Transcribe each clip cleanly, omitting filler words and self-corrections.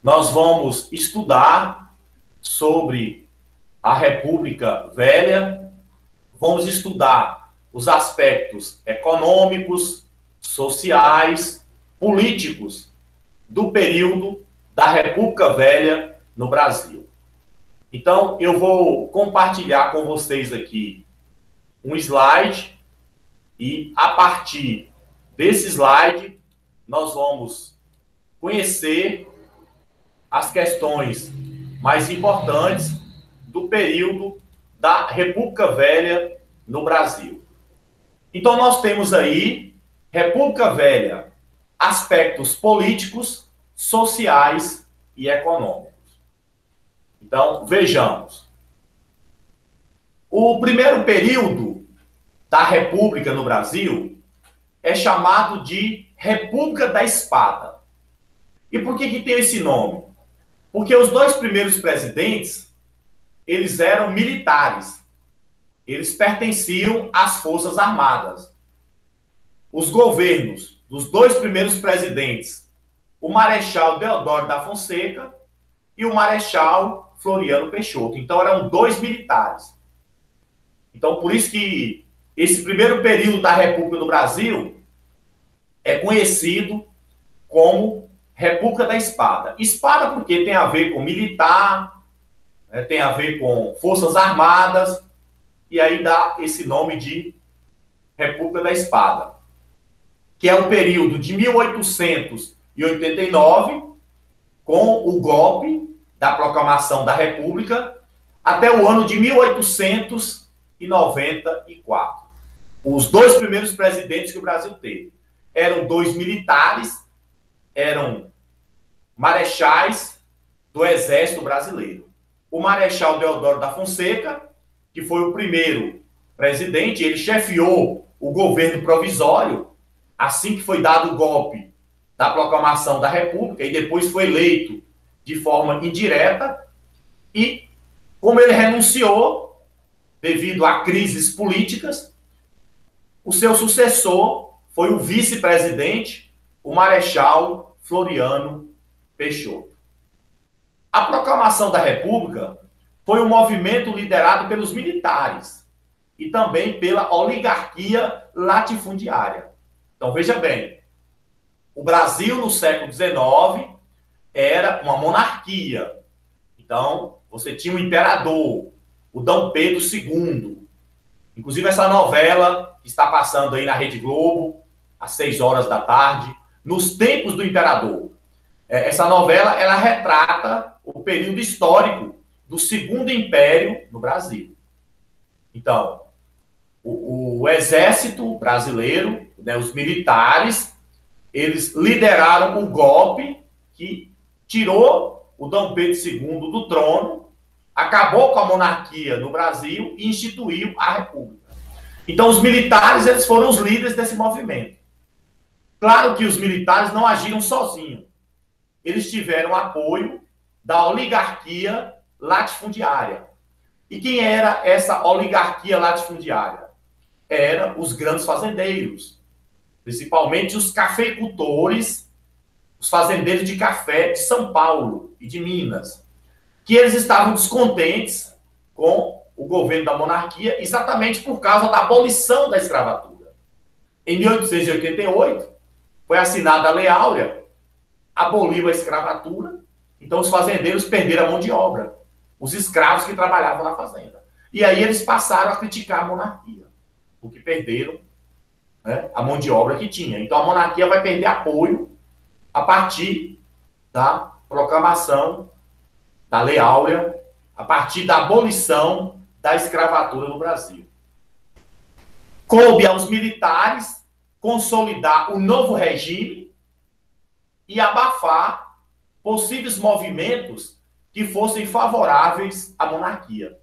nós vamos estudar sobre a República Velha, vamos estudar os aspectos econômicos, sociais, políticos do período da República Velha no Brasil. Então, eu vou compartilhar com vocês aqui um slide e, a partir desse slide, nós vamos conhecer as questões mais importantes do período da República Velha no Brasil. Então, nós temos aí, República Velha, aspectos políticos, sociais e econômicos. Então, vejamos. O primeiro período da República no Brasil é chamado de República da Espada. E por que tem esse nome? Porque os dois primeiros presidentes, eles eram militares. Eles pertenciam às Forças Armadas. Os governos dos dois primeiros presidentes, o Marechal Deodoro da Fonseca e o Marechal Floriano Peixoto. Então, eram dois militares. Então, por isso que esse primeiro período da República do Brasil é conhecido como República da Espada. Espada porque tem a ver com militar, né, tem a ver com Forças Armadas, e aí dá esse nome de República da Espada, que é o período de 1889, com o golpe da proclamação da República, até o ano de 1894. Os dois primeiros presidentes que o Brasil teve eram dois militares, eram marechais do Exército Brasileiro. O Marechal Deodoro da Fonseca, que foi o primeiro presidente, ele chefiou o governo provisório, assim que foi dado o golpe da proclamação da República, e depois foi eleito de forma indireta, e como ele renunciou, devido a crises políticas, o seu sucessor foi o vice-presidente, o Marechal Floriano Peixoto. A proclamação da República foi um movimento liderado pelos militares e também pela oligarquia latifundiária. Então, veja bem, o Brasil no século XIX era uma monarquia. Então, você tinha um imperador, o D. Pedro II. Inclusive, essa novela que está passando aí na Rede Globo, às 6 horas da tarde, Nos Tempos do Imperador. Essa novela, ela retrata o período histórico do Segundo Império no Brasil. Então, o exército brasileiro, né, os militares, eles lideraram o golpe que tirou o D. Pedro II do trono, acabou com a monarquia no Brasil e instituiu a República. Então, os militares, eles foram os líderes desse movimento. Claro que os militares não agiram sozinhos. Eles tiveram apoio da oligarquia latifundiária. E quem era essa oligarquia latifundiária? Eram os grandes fazendeiros, principalmente os cafeicultores, os fazendeiros de café de São Paulo e de Minas, que eles estavam descontentes com o governo da monarquia exatamente por causa da abolição da escravatura. Em 1888, foi assinada a Lei Áurea, aboliu a escravatura, então os fazendeiros perderam a mão de obra, os escravos que trabalhavam na fazenda. E aí eles passaram a criticar a monarquia, porque perderam, né, a mão de obra que tinha. Então a monarquia vai perder apoio a partir da proclamação da Lei Áurea, a partir da abolição da escravatura no Brasil. Coube aos militares consolidar o novo regime e abafar possíveis movimentos que fossem favoráveis à monarquia.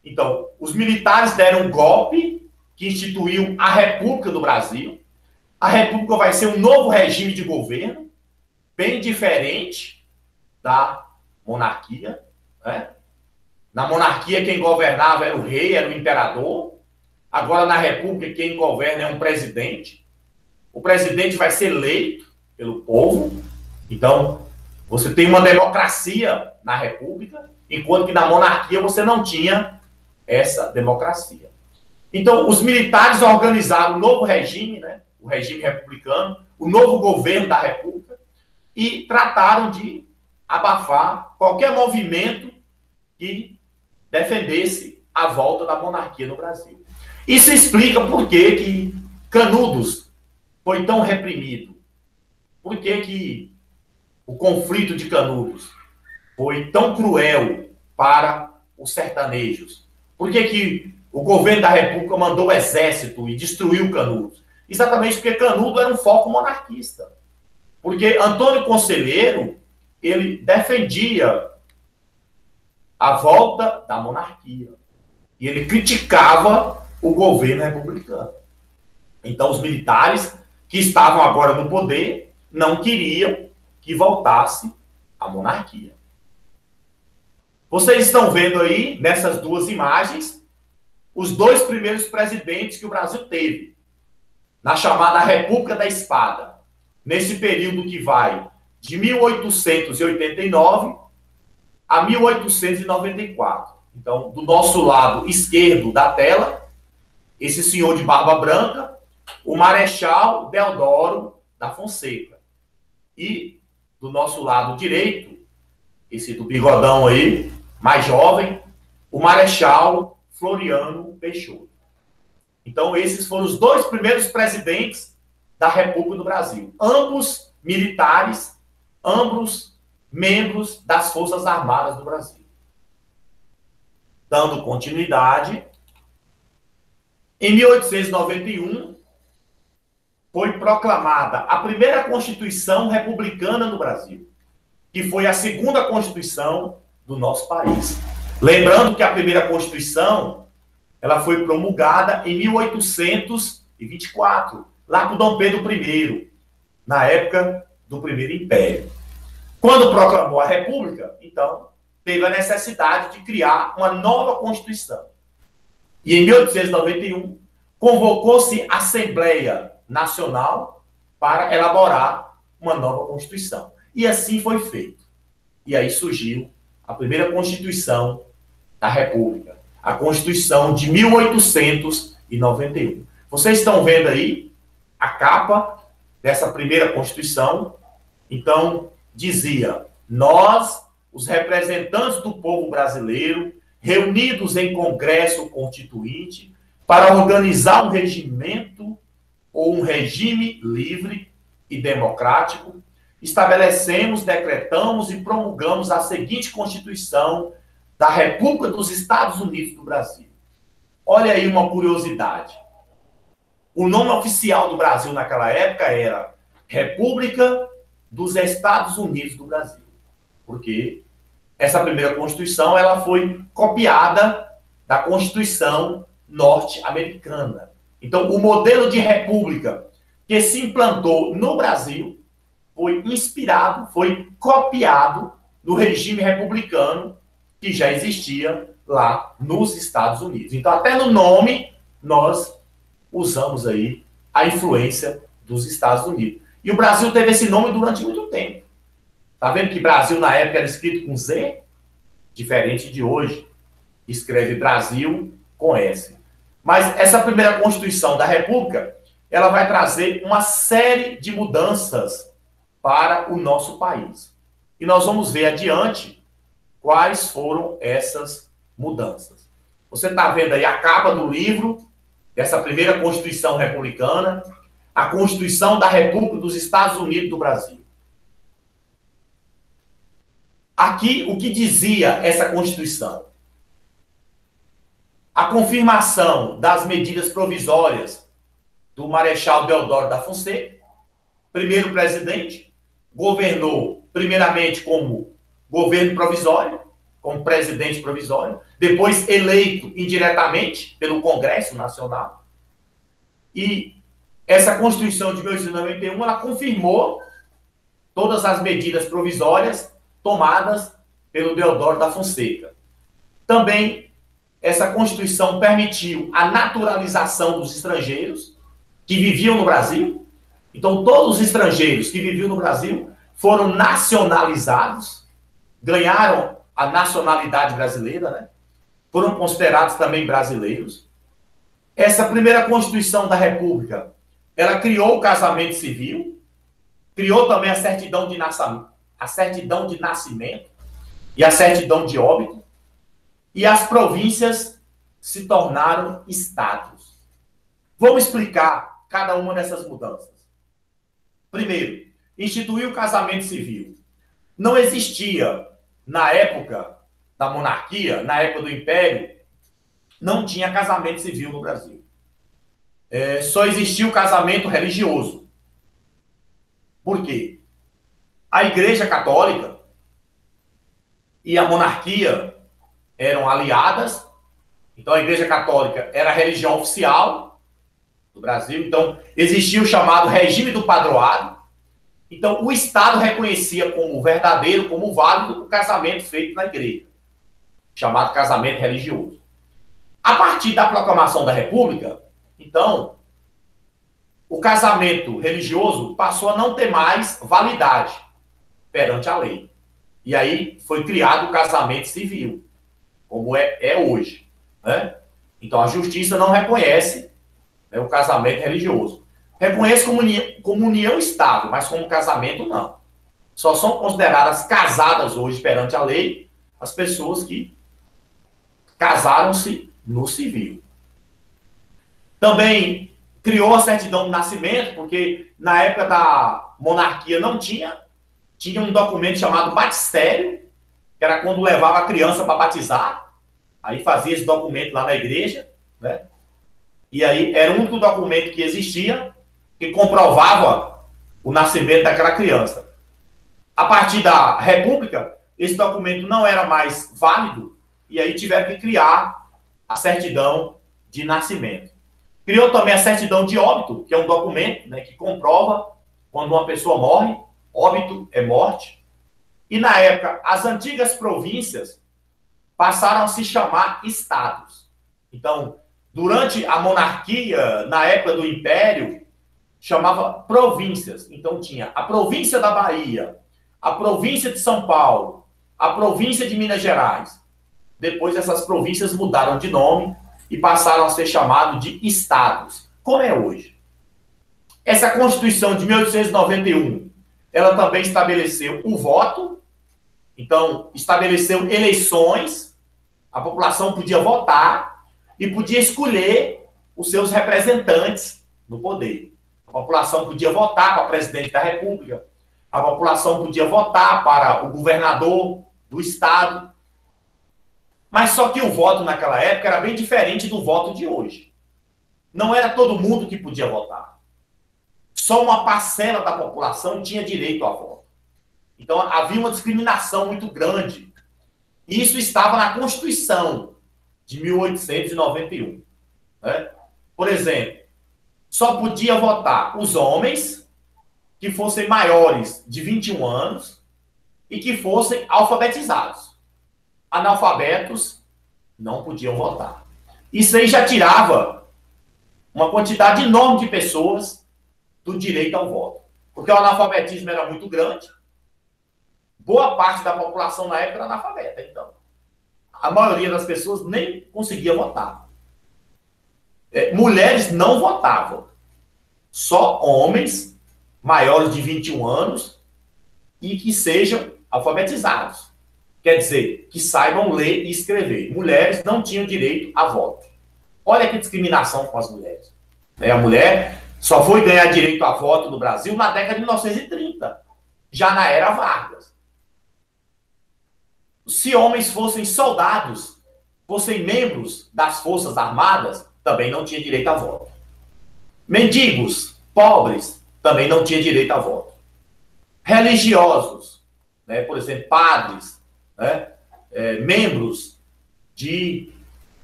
Então, os militares deram um golpe que instituiu a República do Brasil. A República vai ser um novo regime de governo, bem diferente da monarquia, né? Na monarquia, quem governava era o rei, era o imperador. Agora, na República, quem governa é um presidente. O presidente vai ser eleito pelo povo. Então, Você tem uma democracia na República, enquanto que na monarquia você não tinha essa democracia. Então, os militares organizaram um novo regime, né, o regime republicano, o novo governo da República, e trataram de abafar qualquer movimento que defendesse a volta da monarquia no Brasil. Isso explica por que Canudos foi tão reprimido. Por que o conflito de Canudos foi tão cruel para os sertanejos? Por que o governo da República mandou o exército e destruiu Canudos? Exatamente porque Canudos era um foco monarquista. Porque Antônio Conselheiro, ele defendia a volta da monarquia. E ele criticava o governo republicano. Então, os militares que estavam agora no poder não queriam que voltasse a monarquia. Vocês estão vendo aí, nessas duas imagens, os dois primeiros presidentes que o Brasil teve, na chamada República da Espada, nesse período que vai de 1889 a 1894. Então, do nosso lado esquerdo da tela, esse senhor de barba branca, o Marechal Deodoro da Fonseca. E do nosso lado direito, esse do bigodão aí, mais jovem, o Marechal Floriano Peixoto. Então, esses foram os dois primeiros presidentes da República do Brasil. Ambos militares, ambos membros das Forças Armadas do Brasil. Dando continuidade, em 1891, foi proclamada a primeira Constituição republicana no Brasil, que foi a segunda Constituição do nosso país. Lembrando que a primeira Constituição, ela foi promulgada em 1824, lá por Dom Pedro I, na época do Primeiro Império. Quando proclamou a República, então, teve a necessidade de criar uma nova Constituição. E em 1891, convocou-se a Assembleia Nacional para elaborar uma nova Constituição. E assim foi feito. E aí surgiu a primeira Constituição da República, a Constituição de 1891. Vocês estão vendo aí a capa dessa primeira Constituição. Então, dizia: nós, os representantes do povo brasileiro, reunidos em Congresso Constituinte, para organizar um regimento ou um regime livre e democrático, estabelecemos, decretamos e promulgamos a seguinte Constituição da República dos Estados Unidos do Brasil. Olha aí uma curiosidade. O nome oficial do Brasil naquela época era República dos Estados Unidos do Brasil. Porque essa primeira Constituição ela foi copiada da Constituição norte-americana. Então, o modelo de república que se implantou no Brasil foi inspirado, foi copiado do regime republicano que já existia lá nos Estados Unidos. Então, até no nome, nós usamos aí a influência dos Estados Unidos. E o Brasil teve esse nome durante muito tempo. Tá vendo que Brasil, na época, era escrito com Z? Diferente de hoje. Escreve Brasil com S. Mas essa primeira Constituição da República, ela vai trazer uma série de mudanças para o nosso país. E nós vamos ver adiante quais foram essas mudanças. Você está vendo aí a capa do livro dessa primeira Constituição republicana, a Constituição da República dos Estados Unidos do Brasil. Aqui, o que dizia essa Constituição? A confirmação das medidas provisórias do Marechal Deodoro da Fonseca, primeiro presidente, governou primeiramente como governo provisório, como presidente provisório, depois eleito indiretamente pelo Congresso Nacional. E essa Constituição de 1891, ela confirmou todas as medidas provisórias tomadas pelo Deodoro da Fonseca. Também essa Constituição permitiu a naturalização dos estrangeiros que viviam no Brasil. Então, todos os estrangeiros que viviam no Brasil foram nacionalizados, ganharam a nacionalidade brasileira, né? Foram considerados também brasileiros. Essa primeira Constituição da República, ela criou o casamento civil, criou também a certidão de nascimento e a certidão de óbito, e as províncias se tornaram estados. Vamos explicar cada uma dessas mudanças. Primeiro, instituiu o casamento civil. Não existia, na época da monarquia, na época do Império, não tinha casamento civil no Brasil. Só existia o casamento religioso. Por quê? A Igreja Católica e a monarquia eram aliadas. Então, a Igreja Católica era a religião oficial do Brasil. Então, existia o chamado regime do padroado. Então, o Estado reconhecia como verdadeiro, como válido, o casamento feito na igreja, chamado casamento religioso. A partir da proclamação da República, então, o casamento religioso passou a não ter mais validade perante a lei. E aí foi criado o casamento civil, como é hoje, né? Então, a justiça não reconhece, né, o casamento religioso. Reconhece como união estável, mas como casamento, não. Só são consideradas casadas hoje perante a lei as pessoas que casaram-se no civil. Também criou a certidão de nascimento, porque na época da monarquia não tinha. Tinha um documento chamado batistério, que era quando levava a criança para batizar. Aí fazia esse documento lá na igreja, né? E aí era o único documento que existia que comprovava o nascimento daquela criança. A partir da República, esse documento não era mais válido, e aí tiveram que criar a certidão de nascimento. Criou também a certidão de óbito, que é um documento, né, que comprova quando uma pessoa morre. Óbito é morte. E na época, as antigas províncias passaram a se chamar estados. Então, durante a monarquia, na época do Império, chamava províncias. Então tinha a província da Bahia, a província de São Paulo, a província de Minas Gerais. Depois essas províncias mudaram de nome e passaram a ser chamados de estados, como é hoje. Essa Constituição de 1891, ela também estabeleceu o voto, então estabeleceu eleições, a população podia votar e podia escolher os seus representantes no poder. A população podia votar para presidente da República, a população podia votar para o governador do estado. Mas só que o voto naquela época era bem diferente do voto de hoje. Não era todo mundo que podia votar. Só uma parcela da população tinha direito a voto. Então havia uma discriminação muito grande. E isso estava na Constituição de 1891. Né? Por exemplo, só podia votar os homens que fossem maiores de 21 anos e que fossem alfabetizados. Analfabetos não podiam votar. Isso aí já tirava uma quantidade enorme de pessoas do direito ao voto. Porque o analfabetismo era muito grande. Boa parte da população na época era analfabeta. Então, a maioria das pessoas nem conseguia votar. Mulheres não votavam. Só homens maiores de 21 anos e que sejam alfabetizados. Quer dizer, que saibam ler e escrever. Mulheres não tinham direito a voto. Olha que discriminação com as mulheres. A mulher só foi ganhar direito a voto no Brasil na década de 1930, já na era Vargas. Se homens fossem soldados, fossem membros das Forças Armadas, também não tinha direito a voto. Mendigos, pobres, também não tinha direito a voto. Religiosos, né, por exemplo, padres, né, membros de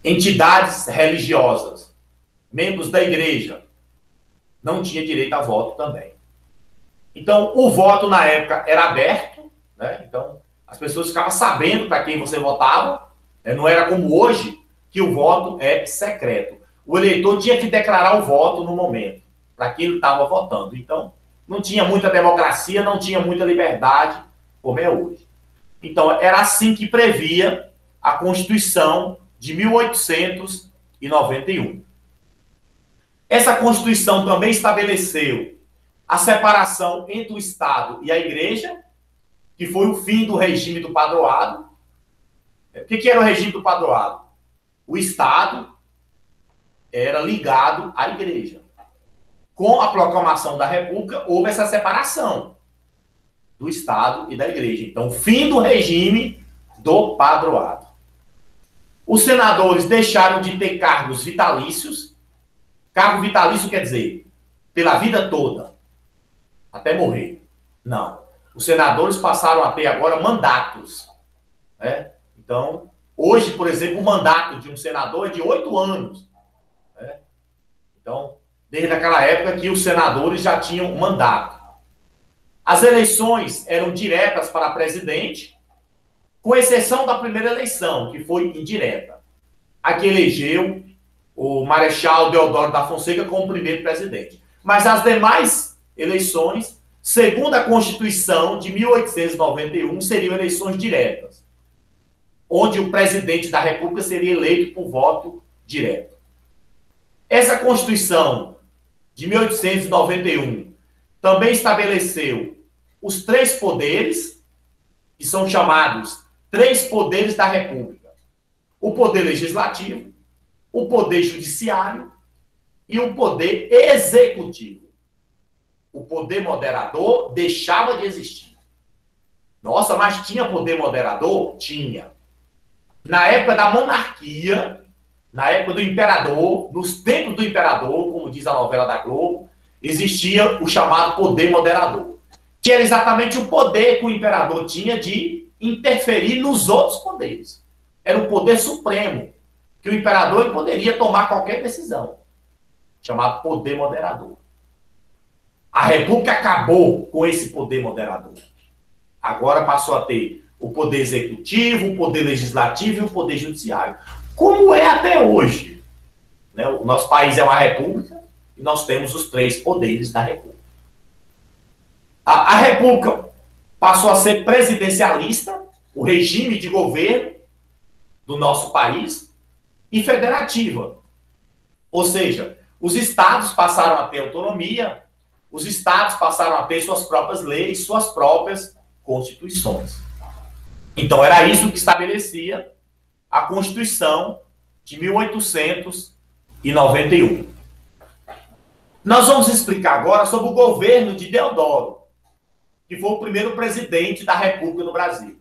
entidades religiosas, membros da igreja, não tinha direito a voto também. Então, o voto na época era aberto, né? Então, as pessoas ficavam sabendo para quem você votava, né? Não era como hoje, que o voto é secreto. O eleitor tinha que declarar o voto no momento, para quem ele estava votando. Então, não tinha muita democracia, não tinha muita liberdade, como é hoje. Então, era assim que previa a Constituição de 1891. Essa Constituição também estabeleceu a separação entre o Estado e a Igreja, que foi o fim do regime do padroado. O que era o regime do padroado? O Estado era ligado à Igreja. Com a proclamação da República, houve essa separação do Estado e da Igreja. Então, fim do regime do padroado. Os senadores deixaram de ter cargos vitalícios. Cargo vitalício quer dizer pela vida toda, até morrer. Não. Os senadores passaram a ter agora mandatos. Né? Então, hoje, por exemplo, o mandato de um senador é de 8 anos. Né? Então, desde aquela época que os senadores já tinham mandato. As eleições eram diretas para presidente, com exceção da primeira eleição, que foi indireta. A que elegeu o Marechal Deodoro da Fonseca como primeiro presidente. Mas as demais eleições, segundo a Constituição de 1891, seriam eleições diretas, onde o presidente da República seria eleito por voto direto. Essa Constituição de 1891 também estabeleceu os 3 poderes, que são chamados 3 poderes da República. O poder legislativo, o poder judiciário e o poder executivo. O poder moderador deixava de existir. Nossa, mas tinha poder moderador? Tinha. Na época da monarquia, na época do imperador, nos tempos do imperador, como diz a novela da Globo, existia o chamado poder moderador, que era exatamente o poder que o imperador tinha de interferir nos outros poderes. Era o poder supremo, que o imperador poderia tomar qualquer decisão, chamado poder moderador. A República acabou com esse poder moderador. Agora passou a ter o poder executivo, o poder legislativo e o poder judiciário. Como é até hoje. Né? O nosso país é uma república e nós temos os 3 poderes da República. A República passou a ser presidencialista, o regime de governo do nosso país, e federativa. Ou seja, os estados passaram a ter autonomia, os estados passaram a ter suas próprias leis, suas próprias constituições. Então, era isso que estabelecia a Constituição de 1891. Nós vamos explicar agora sobre o governo de Deodoro, que foi o primeiro presidente da República no Brasil.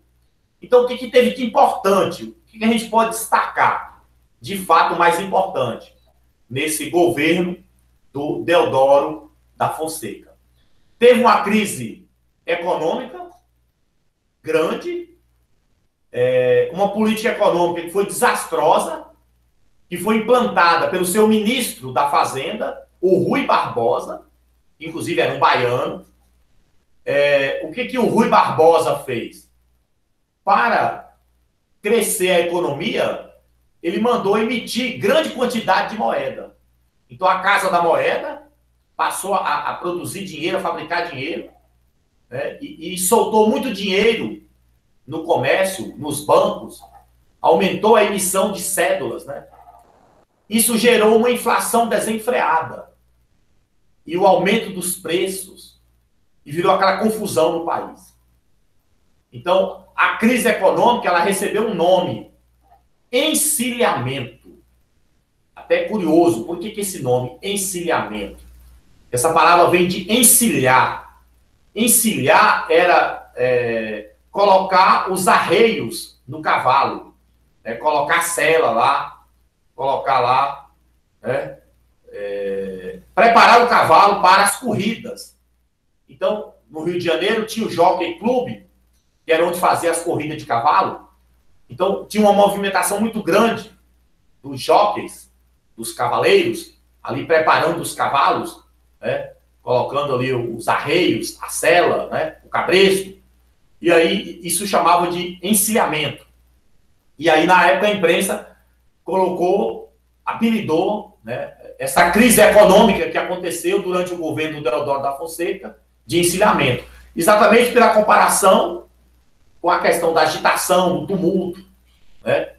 Então, o que teve de importante? O que a gente pode destacar, de fato, mais importante, nesse governo do Deodoro da Fonseca? Teve uma crise econômica grande, uma política econômica que foi desastrosa, que foi implantada pelo seu ministro da Fazenda, o Rui Barbosa, que inclusive era um baiano. O que o Rui Barbosa fez? Para crescer a economia, ele mandou emitir grande quantidade de moeda. Então, a Casa da Moeda passou a produzir dinheiro, a fabricar dinheiro, né? E soltou muito dinheiro no comércio, nos bancos, aumentou a emissão de cédulas, né? Isso gerou uma inflação desenfreada e o aumento dos preços, e virou aquela confusão no país. Então, a crise econômica, ela recebeu um nome: encilhamento. Até curioso, por que esse nome, encilhamento? Essa palavra vem de encilhar. Encilhar era colocar os arreios no cavalo, colocar sela lá, colocar lá, preparar o cavalo para as corridas. Então, no Rio de Janeiro, tinha o Jockey Club, que era onde fazia as corridas de cavalo. Então, tinha uma movimentação muito grande dos jockeys, dos cavaleiros, ali preparando os cavalos, né? Colocando ali os arreios, a sela, né? O cabresto. E aí, isso chamava de encilhamento. E aí, na época, a imprensa apelidou, né, essa crise econômica que aconteceu durante o governo do Deodoro da Fonseca, de encilhamento. Exatamente pela comparação com a questão da agitação, do tumulto, né?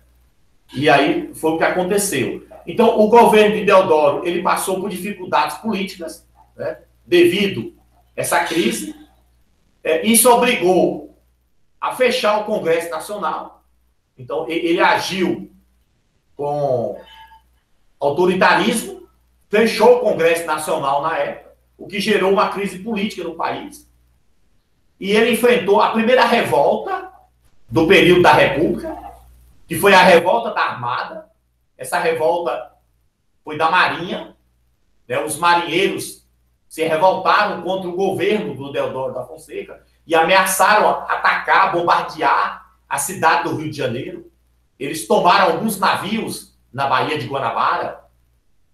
E aí foi o que aconteceu. Então, o governo de Deodoro, ele passou por dificuldades políticas, né, devido a essa crise. Isso obrigou a fechar o Congresso Nacional. Então, ele agiu com autoritarismo, fechou o Congresso Nacional na época, o que gerou uma crise política no país. E ele enfrentou a primeira revolta do período da República, que foi a revolta da Armada. Essa revolta foi da Marinha, né? Os marinheiros se revoltaram contra o governo do Deodoro da Fonseca e ameaçaram atacar, bombardear a cidade do Rio de Janeiro. Eles tomaram alguns navios na Baía de Guanabara,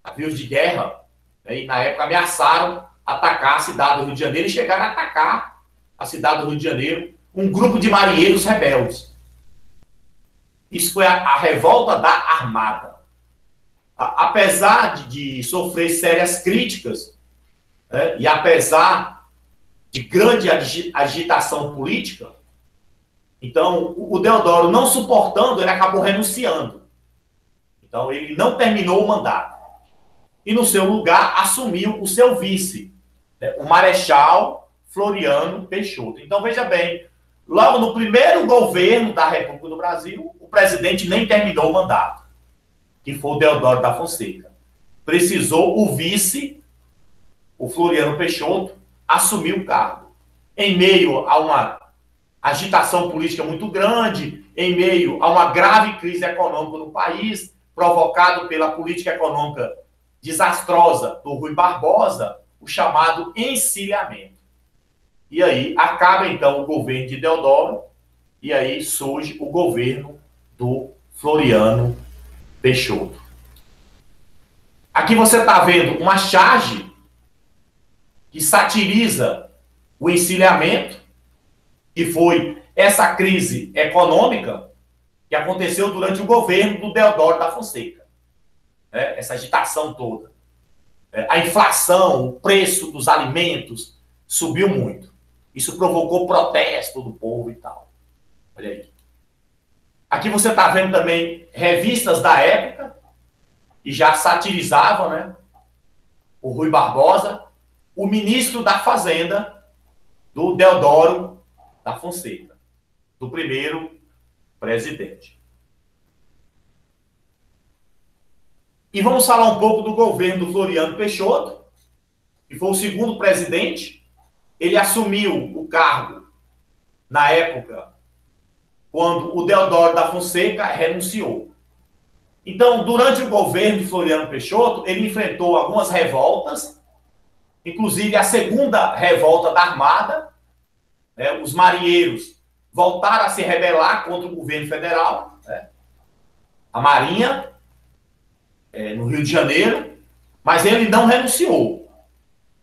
navios de guerra, né? E na época ameaçaram atacar a cidade do Rio de Janeiro e chegaram a atacar a cidade do Rio de Janeiro um grupo de marinheiros rebeldes. Isso foi a revolta da Armada. Apesar de sofrer sérias críticas, né, e apesar de grande agitação política, então o Deodoro, não suportando, ele acabou renunciando. Então ele não terminou o mandato. E no seu lugar assumiu o seu vice, né, o Marechal Floriano Peixoto. Então veja bem, logo no primeiro governo da República do Brasil, o presidente nem terminou o mandato, que foi o Deodoro da Fonseca. Precisou o vice, o Floriano Peixoto, assumir o cargo. Em meio a uma agitação política muito grande, em meio a uma grave crise econômica no país, provocado pela política econômica desastrosa do Rui Barbosa, o chamado encilhamento. E aí acaba, então, o governo de Deodoro, e aí surge o governo do Floriano Peixoto. Aqui você está vendo uma charge que satiriza o encilhamento, que foi essa crise econômica que aconteceu durante o governo do Deodoro da Fonseca. Essa agitação toda. A inflação, o preço dos alimentos subiu muito. Isso provocou protesto do povo e tal. Olha aí. Aqui você está vendo também revistas da época que já satirizavam, né, o Rui Barbosa, o ministro da Fazenda do Deodoro da Fonseca, do primeiro presidente. E vamos falar um pouco do governo do Floriano Peixoto, que foi o segundo presidente. Ele assumiu o cargo na época quando o Deodoro da Fonseca renunciou. Então, durante o governo de Floriano Peixoto, ele enfrentou algumas revoltas, inclusive a segunda revolta da Armada, né? Os marinheiros voltaram a se rebelar contra o governo federal, né? A Marinha, no Rio de Janeiro, mas ele não renunciou.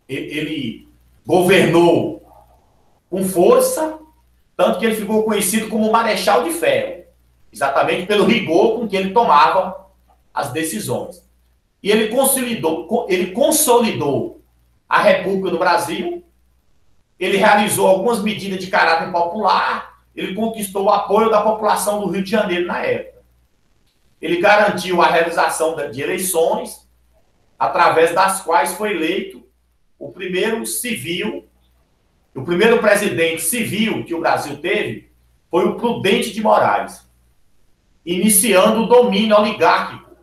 Ele governou com força, tanto que ele ficou conhecido como Marechal de Ferro, exatamente pelo rigor com que ele tomava as decisões. E ele consolidou a República do Brasil, ele realizou algumas medidas de caráter popular, ele conquistou o apoio da população do Rio de Janeiro na época. Ele garantiu a realização de eleições, através das quais foi eleito o primeiro presidente civil que o Brasil teve foi o Prudente de Moraes, iniciando o domínio oligárquico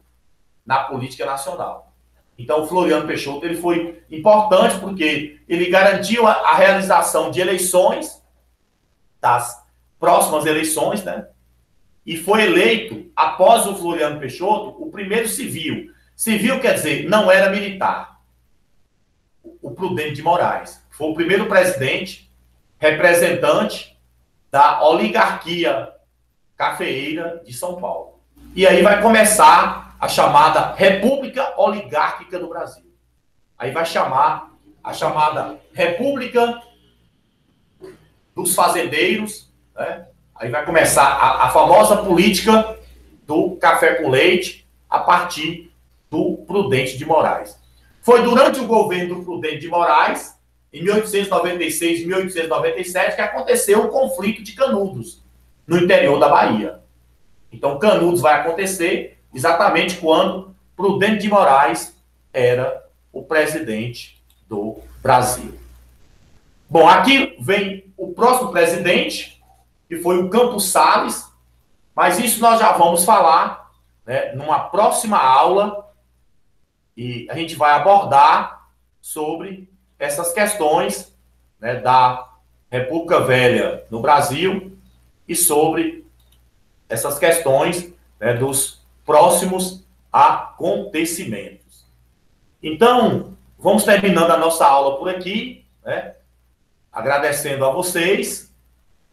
na política nacional. Então, o Floriano Peixoto ele foi importante porque ele garantiu a realização de eleições, das próximas eleições, né? E foi eleito, após o Floriano Peixoto, o primeiro civil. Civil quer dizer, não era militar. O Prudente de Moraes. Foi o primeiro presidente representante da oligarquia cafeeira de São Paulo. E aí vai começar a chamada República Oligárquica do Brasil. Aí vai chamar a chamada República dos Fazendeiros, né? Aí vai começar a famosa política do café com leite a partir do Prudente de Moraes. Foi durante o governo do Prudente de Moraes em 1896, 1897, que aconteceu o conflito de Canudos, no interior da Bahia. Então, Canudos vai acontecer exatamente quando Prudente de Moraes era o presidente do Brasil. Bom, aqui vem o próximo presidente, que foi o Campos Salles, mas isso nós já vamos falar, né, numa próxima aula, e a gente vai abordar sobre essas questões, né, da República Velha no Brasil e sobre essas questões, né, dos próximos acontecimentos. Então, vamos terminando a nossa aula por aqui, né, agradecendo a vocês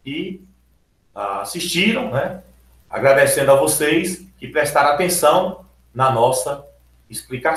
que assistiram, né, agradecendo a vocês que prestaram atenção na nossa explicação.